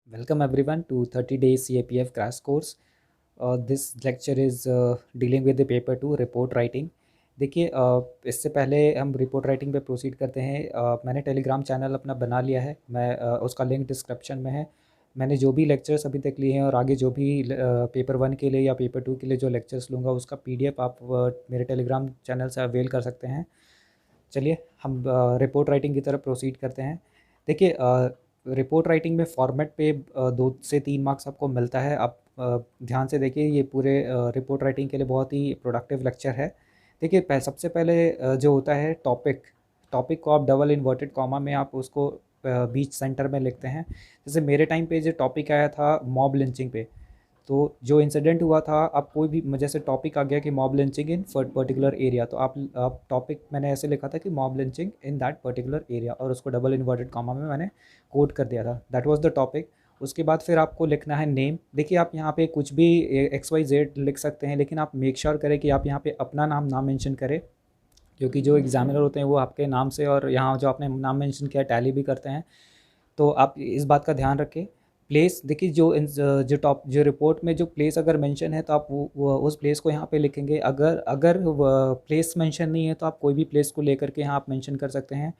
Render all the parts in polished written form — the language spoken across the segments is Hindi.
Welcome everyone to 30 days CAPF crash course. This lecture is dealing with the paper 2 report writing. देखिए इससे पहले हम रिपोर्ट राइटिंग पे प्रोसीड करते हैं। मैंने टेलीग्राम चैनल अपना बना लिया है। मैं उसका लिंक डिस्क्रिप्शन में है। मैंने जो भी लेक्चर्स अभी तक लिए हैं और आगे जो भी पेपर 1 के लिए या पेपर 2 के लिए जो लेक्चर्स लूँगा उसका PDF आप मेरे टेलीग्राम चैनल से अवेल कर सकते हैं। चलिए हम रिपोर्ट राइटिंग की तरफ प्रोसीड करते हैं। देखिए रिपोर्ट राइटिंग में फॉर्मेट पे 2 से 3 मार्क्स आपको मिलता है। आप ध्यान से देखिए, ये पूरे रिपोर्ट राइटिंग के लिए बहुत ही प्रोडक्टिव लेक्चर है। देखिए सबसे पहले जो होता है टॉपिक को आप डबल इन्वर्टेड कॉमा में आप उसको बीच सेंटर में लिखते हैं। जैसे मेरे टाइम पे जो टॉपिक आया था मॉब लिंचिंग पे, तो जो इंसिडेंट हुआ था, आप कोई भी जैसे टॉपिक आ गया कि मॉब लिंचिंग इन पर्टिकुलर एरिया, तो आप टॉपिक मैंने ऐसे लिखा था कि mob lynching in that particular area और उसको डबल इन्वर्टेड कॉमा में मैंने कोड कर दिया था। That was the topic. उसके बाद फिर आपको लिखना है नेम। देखिए आप यहाँ पे कुछ भी XYZ लिख सकते हैं, लेकिन आप मेक श्योर करें कि आप यहाँ पे अपना नाम ना मेंशन करें, क्योंकि जो एग्जामिनर होते हैं वो आपके नाम से और यहाँ जो आपने नाम मेंशन किया टैली भी करते हैं। तो आप इस बात का ध्यान रखें। प्लेस देखिए, जो रिपोर्ट में जो प्लेस अगर मेंशन है तो आप वो उस प्लेस को यहाँ पे लिखेंगे। अगर अगर प्लेस मेंशन नहीं है तो आप कोई भी प्लेस को लेकर के यहाँ आप मेंशन कर सकते हैं।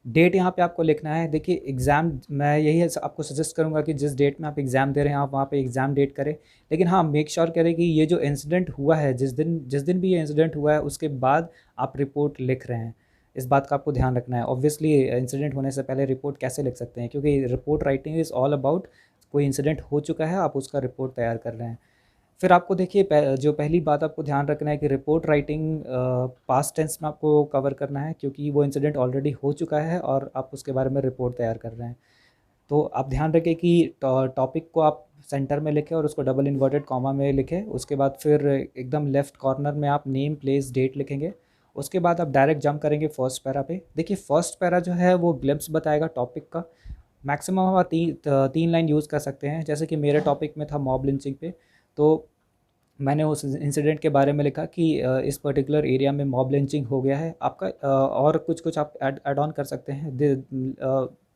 डेट यहाँ पे आपको लिखना है। देखिए एग्ज़ाम, मैं यही आपको सजेस्ट करूँगा कि जिस डेट में आप एग्ज़ाम दे रहे हैं आप वहाँ पे एग्ज़ाम डेट करें। लेकिन हाँ, मेक श्योर करें कि ये जो इंसिडेंट हुआ है, जिस दिन भी ये इंसिडेंट हुआ है उसके बाद आप रिपोर्ट लिख रहे हैं। इस बात का आपको ध्यान रखना है। ऑब्वियसली इंसिडेंट होने से पहले रिपोर्ट कैसे लिख सकते हैं, क्योंकि report writing is all about कोई इंसिडेंट हो चुका है, आप उसका रिपोर्ट तैयार कर रहे हैं। फिर आपको देखिए जो पहली बात आपको ध्यान रखना है कि रिपोर्ट राइटिंग पास्ट टेंस में आपको कवर करना है, क्योंकि वो इंसिडेंट ऑलरेडी हो चुका है और आप उसके बारे में रिपोर्ट तैयार कर रहे हैं। तो आप ध्यान रखें कि टॉपिक को आप सेंटर में लिखें और उसको डबल इन्वर्टेड कॉमा में लिखें। उसके बाद फिर एकदम लेफ़्ट कॉर्नर में आप नेम प्लेस डेट लिखेंगे। उसके बाद आप डायरेक्ट जंप करेंगे फर्स्ट पैरा पे। देखिए फर्स्ट पैरा जो है वो ग्लिम्स बताएगा टॉपिक का। मैक्सिमम आप 3 लाइन यूज़ कर सकते हैं। जैसे कि मेरे टॉपिक में था मॉब लिंचिंग पे, तो मैंने उस इंसिडेंट के बारे में लिखा कि इस पर्टिकुलर एरिया में मॉब लिंचिंग हो गया है। आपका और कुछ आप ऐड ऑन कर सकते हैं।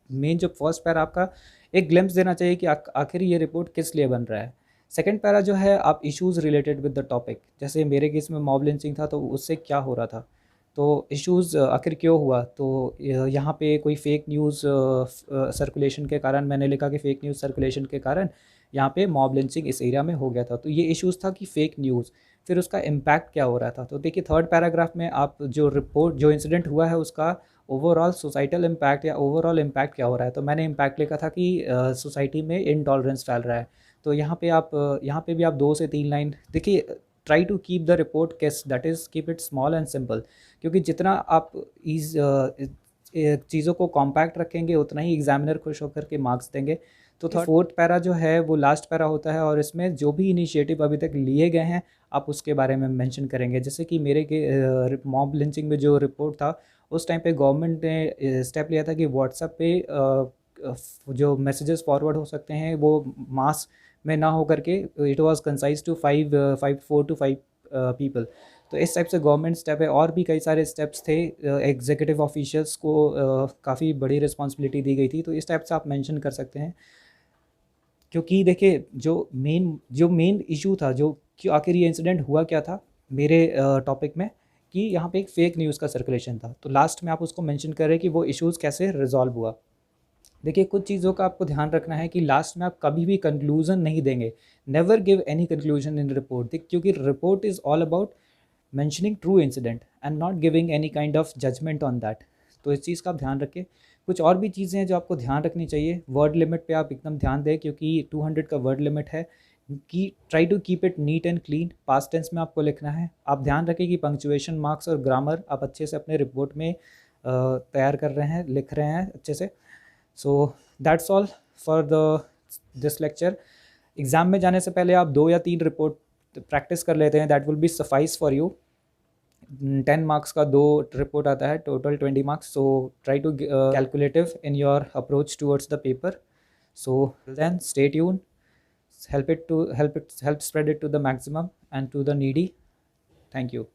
मेन जो फर्स्ट पैरा आपका एक ग्लिम्स देना चाहिए कि आखिर ये रिपोर्ट किस लिए बन रहा है। सेकंड पैरा जो है आप issues related with the topic, जैसे मेरे केस में मॉब लिंचिंग था तो उससे क्या हो रहा था, तो इश्यूज़ आखिर क्यों हुआ। तो यहाँ पे कोई फेक न्यूज़ सर्कुलेशन के कारण मैंने लिखा कि फेक न्यूज़ सर्कुलेशन के कारण यहाँ पे मॉब लिंचिंग इस एरिया में हो गया था। तो ये इश्यूज़ था कि फेक न्यूज़, फिर उसका इम्पैक्ट क्या हो रहा था। तो देखिए थर्ड पैराग्राफ में आप जो इंसिडेंट हुआ है उसका ओवरऑल सोसाइटल इम्पैक्ट या ओवरऑल इम्पैक्ट क्या हो रहा है। तो मैंने इम्पैक्ट लिखा था कि सोसाइटी में इनटॉलरेंस फैल रहा है। तो यहाँ पे भी आप 2 से 3 लाइन देखिए। Try to keep the report case, that is keep it small and simple, क्योंकि जितना आप चीज़ों को कॉम्पैक्ट रखेंगे उतना ही एग्जामिनर खुश होकर के मार्क्स देंगे। तो फोर्थ पैरा जो है वो लास्ट पैरा होता है और इसमें जो भी इनिशिएटिव अभी तक लिए गए हैं आप उसके बारे में मेंशन करेंगे। जैसे कि मेरे के मॉब लिंचिंग में जो रिपोर्ट था उस टाइम पे गवर्नमेंट ने स्टेप लिया था कि व्हाट्सएप पे जो मैसेजेस फॉरवर्ड हो सकते हैं वो मास में ना हो करके it was concise to 4 to 5 people. तो इस टाइप से गवर्नमेंट स्टेप है। और भी कई सारे स्टेप्स थे। एग्जीक्यूटिव ऑफिशियल्स को काफ़ी बड़ी रिस्पॉन्सिबिलिटी दी गई थी, तो इस टाइप से आप मेंशन कर सकते हैं। क्योंकि देखिए जो मेन इशू था, जो कि आखिर ये इंसिडेंट हुआ क्या था मेरे टॉपिक में, कि यहाँ पे एक फ़ेक न्यूज़ का सर्कुलेशन था। तो लास्ट में आप उसको मेंशन करें कि वो इश्यूज़ कैसे रिजॉल्व हुआ। देखिए कुछ चीज़ों का आपको ध्यान रखना है कि लास्ट में आप कभी भी कंक्लूजन नहीं देंगे। Never give any conclusion in report, क्योंकि report is all about mentioning true incident and not giving any kind of judgement on that. तो इस चीज़ का आप ध्यान रखें। कुछ और भी चीज़ें हैं जो आपको ध्यान रखनी चाहिए। वर्ड लिमिट पे आप एकदम ध्यान दें, क्योंकि 200 का वर्ड लिमिट है। कि try to keep it neat and clean, past tense में आपको लिखना है। आप ध्यान रखें कि पंक्चुएशन मार्क्स और ग्रामर आप अच्छे से अपने रिपोर्ट में तैयार कर रहे हैं, लिख रहे हैं अच्छे से। So that's all for this lecture. Exam में जाने से पहले आप 2 या 3 रिपोर्ट प्रैक्टिस कर लेते हैं, that will be suffice for you. 10 marks का 2 रिपोर्ट आता है, total 20 marks. So try to calculative in your approach towards the paper. So then stay tuned, help spread it to the maximum and to the needy. Thank you.